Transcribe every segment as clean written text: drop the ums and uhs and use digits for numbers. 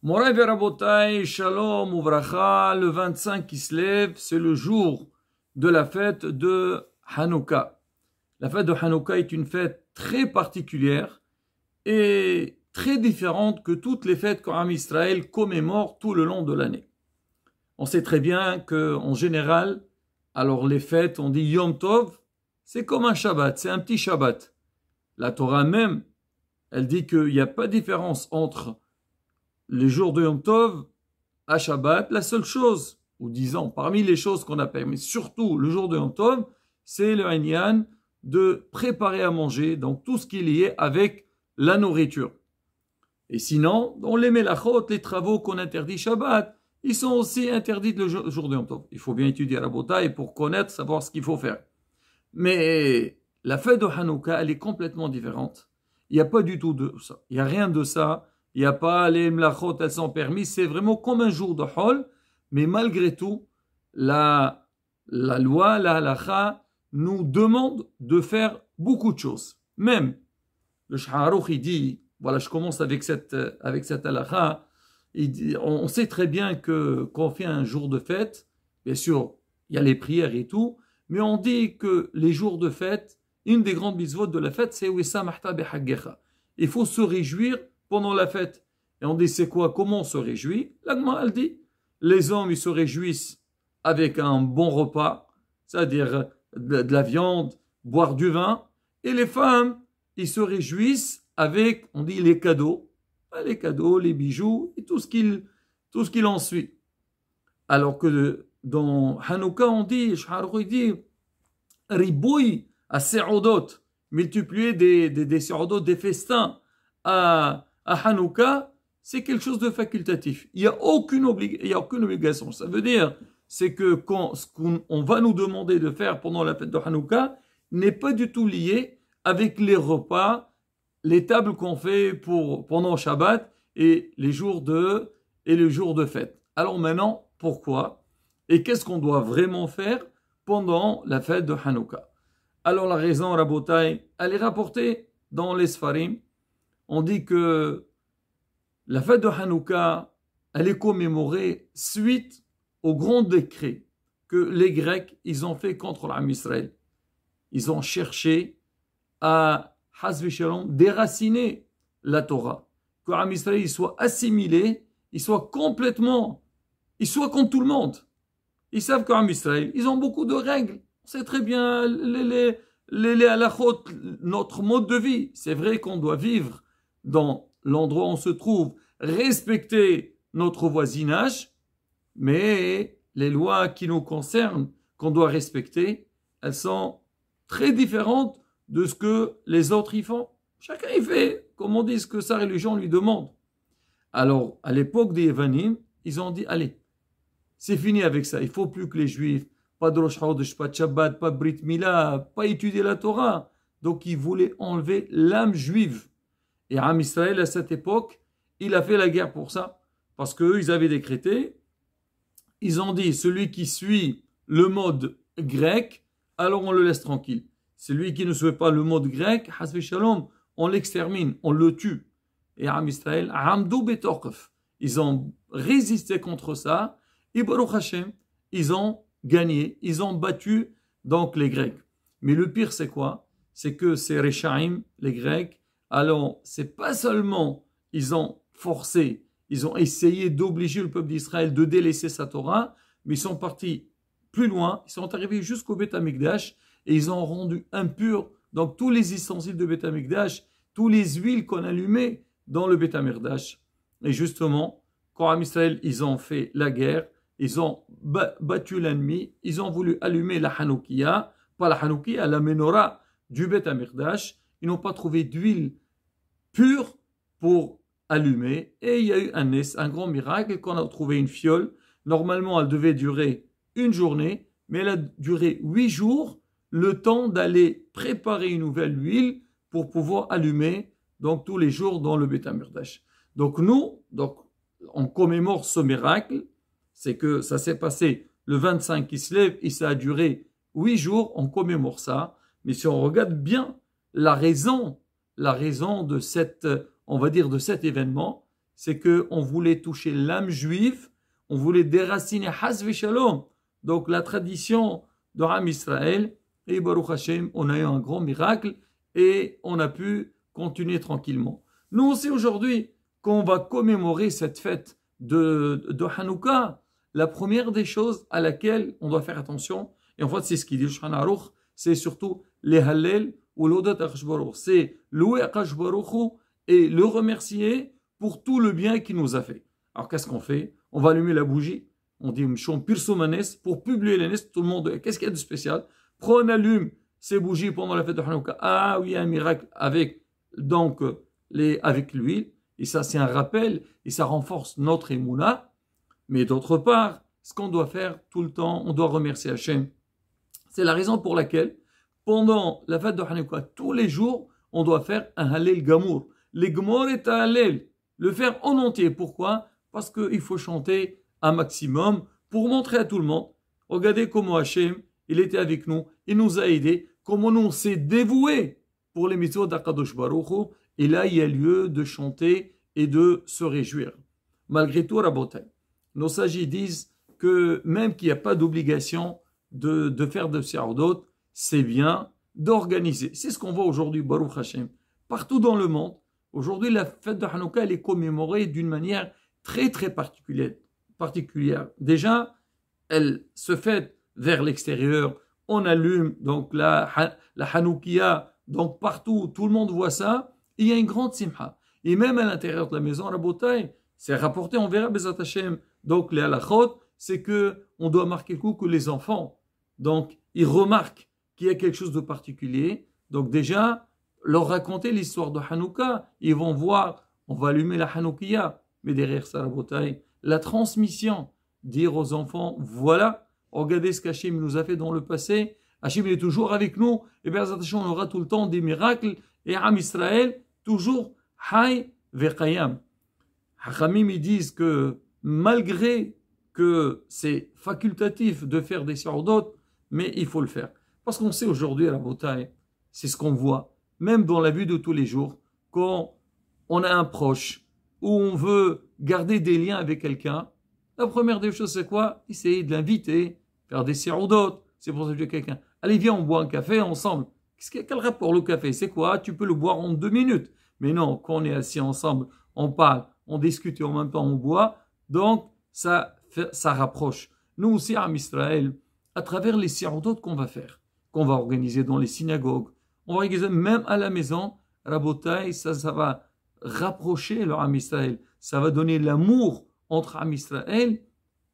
Moray Verabotai, Shalom Uvracha, le 25 qui se lève, c'est le jour de la fête de Hanouka. La fête de Hanouka est une fête très particulière et très différente que toutes les fêtes qu'Am Israël commémore tout le long de l'année. On sait très bien qu'en général, alors les fêtes, on dit Yom Tov, c'est comme un Shabbat, c'est un petit Shabbat. La Torah même, elle dit qu'il n'y a pas de différence entre les jours de Yom Tov à Shabbat. La seule chose, ou disons, parmi les choses qu'on appelle, mais surtout le jour de Yom Tov, c'est le Inyan de préparer à manger, donc tout ce qui est lié avec la nourriture. Et sinon, dans les melachot, les travaux qu'on interdit Shabbat, ils sont aussi interdits le jour de Yom Tov. Il faut bien étudier la Rabotai pour connaître, savoir ce qu'il faut faire. Mais la fête de Hanouka, elle est complètement différente. Il n'y a pas du tout de ça. Il n'y a rien de ça. Il n'y a pas les mlachot, elles sont permises. C'est vraiment comme un jour de Hol. Mais malgré tout, la loi, la halacha, nous demande de faire beaucoup de choses. Même, le Sha'aruch, il dit, voilà, je commence avec cette halacha, il dit, on sait très bien que quand on fait un jour de fête, bien sûr, il y a les prières et tout, mais on dit que les jours de fête, une des grandes mitzvot de la fête, c'est Wissa Mahta Behaggecha. Il faut se réjouir pendant la fête. Et on dit, c'est quoi? Comment on se réjouit? L'Agma, elle dit, les hommes, ils se réjouissent avec un bon repas, c'est-à-dire de la viande, boire du vin, et les femmes, ils se réjouissent avec, on dit, les cadeaux, les bijoux, et tout ce qu'il en suit. Alors que dans Hanouka, on dit, Sha'aruch dit, Riboui à Se'odot, multiplier des Se'odot, des festins à Hanouka, c'est quelque chose de facultatif. Il n'y a aucune obligation. Ça veut dire, c'est que ce qu'on va nous demander de faire pendant la fête de Hanouka n'est pas du tout lié avec les repas, les tables qu'on fait pendant Shabbat et les jours de fête. Alors maintenant, pourquoi? Et qu'est-ce qu'on doit vraiment faire pendant la fête de Hanouka? Alors la raison, Rabotai, elle est rapportée dans les Sfarim. On dit que la fête de Hanouka, elle est commémorée suite au grand décret que les Grecs, ils ont fait contre l'Am Israël. Ils ont cherché à, Hasvi Shalom, déraciner la Torah. Que l'Am Israël soit assimilé, il soit complètement, il soit comme tout le monde. Ils savent qu'en Israël, ils ont beaucoup de règles. On sait très bien les halachot, notre mode de vie. C'est vrai qu'on doit vivre dans l'endroit où on se trouve, respecter notre voisinage, mais les lois qui nous concernent, qu'on doit respecter, elles sont très différentes de ce que les autres y font. Chacun y fait, comme on dit, ce que sa religion lui demande. Alors, à l'époque des Yevanim, ils ont dit, allez, c'est fini avec ça. Il ne faut plus que les Juifs, pas de Rosh Chodesh, pas de Shabbat, pas de Brit Mila, pas étudier la Torah. Donc, ils voulaient enlever l'âme juive. Et Am Israël, à cette époque, il a fait la guerre pour ça. Parce qu'eux, ils avaient décrété, ils ont dit, celui qui suit le mode grec, alors on le laisse tranquille. Celui qui ne suit pas le mode grec, Hasbi Shalom, on l'extermine, on le tue. Et Am Israël, Amdou Betorkef, ils ont résisté contre ça. Et Baruch Hashem, ils ont gagné, ils ont battu donc les Grecs. Mais le pire, c'est quoi? C'est que ces Rechaim, les Grecs, alors c'est pas seulement ils ont forcé, ils ont essayé d'obliger le peuple d'Israël de délaisser sa Torah, mais ils sont partis plus loin, ils sont arrivés jusqu'au Beth Amikdash et ils ont rendu impurs donc tous les ustensiles de Beth Amikdash, tous les huiles qu'on allumait dans le Beth Amikdash. Et justement, quand Am Israël, ils ont fait la guerre, ils ont battu l'ennemi, ils ont voulu allumer la Hanoukia, pas la Hanoukia, la menorah du Beth Amikdash. Ils n'ont pas trouvé d'huile pure pour allumer. Et il y a eu un grand miracle qu'on a trouvé une fiole. Normalement, elle devait durer une journée, mais elle a duré 8 jours, le temps d'aller préparer une nouvelle huile pour pouvoir allumer donc tous les jours dans le Beth Amikdash. Donc nous, on commémore ce miracle. C'est que ça s'est passé le 25 qui se lève et ça a duré 8 jours, on commémore ça. Mais si on regarde bien la raison de on va dire de cet événement, c'est qu'on voulait toucher l'âme juive, on voulait déraciner Hasvi Shalom, donc la tradition de Ham Israël, et Baruch Hashem, on a eu un grand miracle et on a pu continuer tranquillement. Nous aussi aujourd'hui, quand on va commémorer cette fête de Hanouka, la première des choses à laquelle on doit faire attention, et en fait c'est ce qu'il dit le Shulchan Aruch, c'est surtout les Hallel ou l'Odat Akadosh Baruch Hu. C'est louer Akadosh Baruch Hu et le remercier pour tout le bien qu'il nous a fait. Alors qu'est-ce qu'on fait? On va allumer la bougie, on dit Mshon Pirsomanes pour publier les nes, tout le monde, qu'est-ce qu'il y a de spécial? On allume ces bougies pendant la fête de Hanouka. Ah oui, il y a un miracle avec, donc, avec l'huile, et ça c'est un rappel, et ça renforce notre émouna. Mais d'autre part, ce qu'on doit faire tout le temps, on doit remercier Hachem. C'est la raison pour laquelle, pendant la fête de Hanouka, tous les jours, on doit faire un Hallel Gamour. Les Gmor et Hallel, le faire en entier. Pourquoi? Parce qu'il faut chanter un maximum pour montrer à tout le monde. Regardez comment Hachem, il était avec nous, il nous a aidés, comment nous on s'est dévoués pour les mitzvot d'Akadosh Baruch Hu. Et là, il y a lieu de chanter et de se réjouir. Malgré tout, Rabotai, nos sages disent que même qu'il n'y a pas d'obligation de faire de Siyardot, c'est bien d'organiser. C'est ce qu'on voit aujourd'hui, Baruch Hashem. Partout dans le monde, aujourd'hui, la fête de Hanouka, elle est commémorée d'une manière très, très particulière. Déjà, elle se fête vers l'extérieur. On allume donc la Hanoukia, donc partout, tout le monde voit ça. Il y a une grande simha. Et même à l'intérieur de la maison, Rabotai, c'est rapporté, on verra Bezat Hashem. Donc les halachot, c'est que on doit marquer le coup que les enfants, donc ils remarquent qu'il y a quelque chose de particulier. Donc déjà, leur raconter l'histoire de Hanouka, ils vont voir, on va allumer la Hanoukia, mais derrière ça, Rabotai, la transmission, dire aux enfants, voilà, regardez ce qu'Hachem nous a fait dans le passé, Hachem il est toujours avec nous, et bien on aura tout le temps des miracles, et Am Israël, toujours Hay Ve'Qayam. Hachamim ils disent que malgré que c'est facultatif de faire des siyardot, mais il faut le faire. Parce qu'on sait aujourd'hui à la Botaï, c'est ce qu'on voit, même dans la vie de tous les jours, quand on a un proche, ou on veut garder des liens avec quelqu'un, la première des choses c'est quoi? Essayer de l'inviter, faire des siyardot. C'est pour ça que je dis à quelqu'un, allez viens on boit un café ensemble. Quel rapport le café? C'est quoi? Tu peux le boire en 2 minutes. Mais non, quand on est assis ensemble, on parle, on discute et en même temps on boit. Donc, ça rapproche. Nous aussi, à Israël, à travers les siyardot qu'on va faire, qu'on va organiser dans les synagogues, on va organiser même à la maison, Rabotai, ça va rapprocher le Am Israël. Ça va donner l'amour entre Am Israël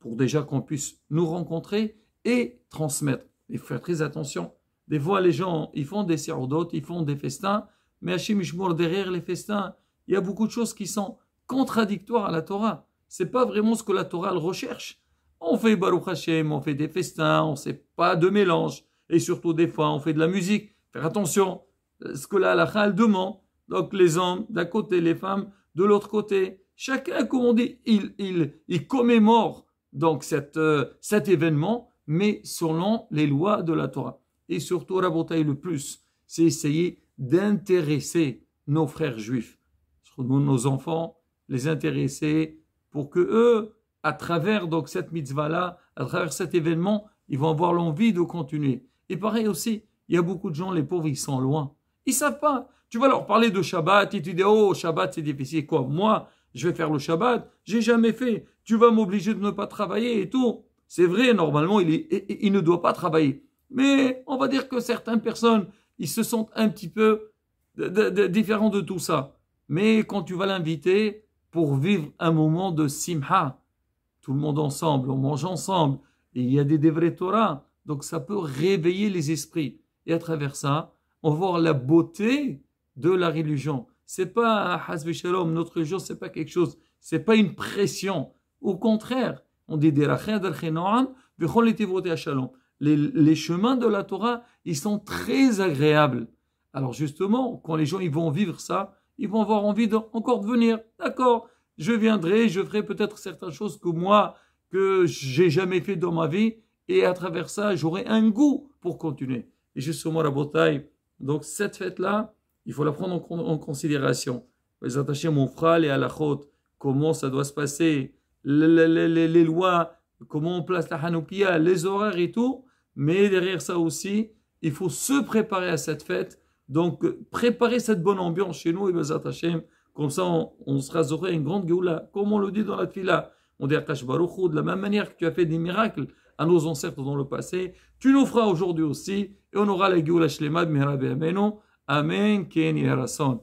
pour déjà qu'on puisse nous rencontrer et transmettre. Il faut faire très attention. Des fois, les gens, ils font des siyardot, ils font des festins, mais Hachem Yishmor, derrière les festins, il y a beaucoup de choses qui sont contradictoires à la Torah. C'est pas vraiment ce que la Torah elle recherche. On fait Baruch Hashem, on fait des festins, on ne sait pas de mélange. Et surtout, des fois, on fait de la musique. Faire attention, ce que la halakha elle demande. Donc, les hommes d'un côté, les femmes de l'autre côté. Chacun, comme on dit, il commémore donc cet événement, mais selon les lois de la Torah. Et surtout, Rabotai, le plus, c'est essayer d'intéresser nos frères juifs, nos enfants, les intéresser pour que eux, à travers donc cette mitzvah-là, à travers cet événement, ils vont avoir l'envie de continuer. Et pareil aussi, il y a beaucoup de gens, les pauvres, ils sont loin. Ils savent pas. Tu vas leur parler de Shabbat et tu dis, oh, Shabbat, c'est difficile. Quoi? Moi, je vais faire le Shabbat. J'ai jamais fait. Tu vas m'obliger de ne pas travailler et tout. C'est vrai, normalement, il ne doit pas travailler. Mais on va dire que certaines personnes, ils se sentent un petit peu différents de tout ça. Mais quand tu vas l'inviter pour vivre un moment de simha, tout le monde ensemble, on mange ensemble, et il y a des vrais Torah, donc ça peut réveiller les esprits. Et à travers ça, on va voir la beauté de la religion. C'est pas Hasbi Shalom, notre religion, c'est pas quelque chose, c'est pas une pression. Au contraire, on dit les chemins de la Torah, ils sont très agréables. Alors justement, quand les gens ils vont vivre ça, ils vont avoir envie encore de venir. D'accord, je viendrai, je ferai peut-être certaines choses que j'ai jamais fait dans ma vie, et à travers ça, j'aurai un goût pour continuer. Et justement, la bataille, donc cette fête-là, il faut la prendre en considération. Les attachés, mon frère, les halachot comment ça doit se passer, les lois, comment on place la Hanoukia, les horaires et tout. Mais derrière ça aussi, il faut se préparer à cette fête. Donc, préparer cette bonne ambiance chez nous, et Bezat Hashem, comme ça, on sera zoré une grande Géoula. Comme on le dit dans la Tfila, on dit Akash Baruch Hu, de la même manière que tu as fait des miracles à nos ancêtres dans le passé, tu nous feras aujourd'hui aussi, et on aura la Géoula Shlema de Mihra Be'ameno. Amen, Ken Yerason.